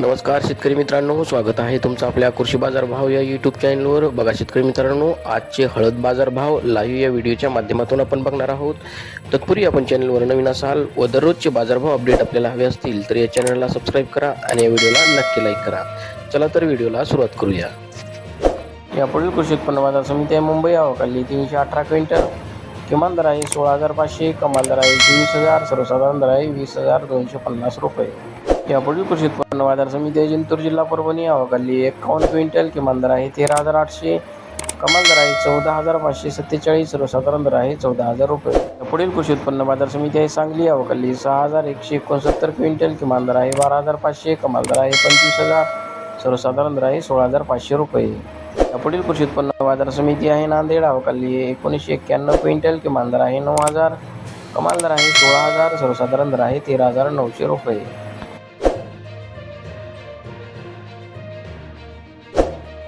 नमस्कार शेतकरी मित्रांनो, स्वागत आहे तुमचं आपल्या कृषी बाजार भाव या यूट्यूब चॅनलवर. बघा शेतकरी मित्रांनो, आजचे हळद बाजार भाव लाईव्ह या व्हिडिओच्या माध्यमातून आपण बघणार आहोत. तत्पूर्वी आपण चॅनलवर नवीन असाल व दररोजचे बाजारभाव अपडेट आपल्याला हवे असतील तर या चॅनलला सबस्क्राईब करा आणि या व्हिडिओला नक्की लाईक करा. चला तर व्हिडिओला सुरुवात करूया. यापुढील कृषी उत्पन्न बाजार समिती आहे मुंबई, आवकाली 318 क्विंटल. किमान दर आहे 16,500, कमाल दर आहे 24,000, सर्वसाधारण दर आहे 20,250 रुपये. यापुढील कृषी उत्पन्न बाजार समिती आहे जिंतूर, जिल्हा परभणी, आवकाली 51 क्विंटल. किमान दर आहे 13,800, कमाल दर आहे 14,547, सर्वसाधारण दर आहे 14,000 रुपये. यापुढील कृषी उत्पन्न बाजार समिती आहे सांगली, आवकाली 6,169 क्विंटल. किमान दर आहे 12,500, कमाल दर आहे 25,000, सर्वसाधारण दर आहे 16,500 रुपये. यापुढील कृषी उत्पन्न बाजार समिती आहे नांदेड, आवकाली 1991 क्विंटल. किमान दर आहे 9,000, कमाल दर आहे 16,000, सर्वसाधारण दर आहे 13,900 रुपये.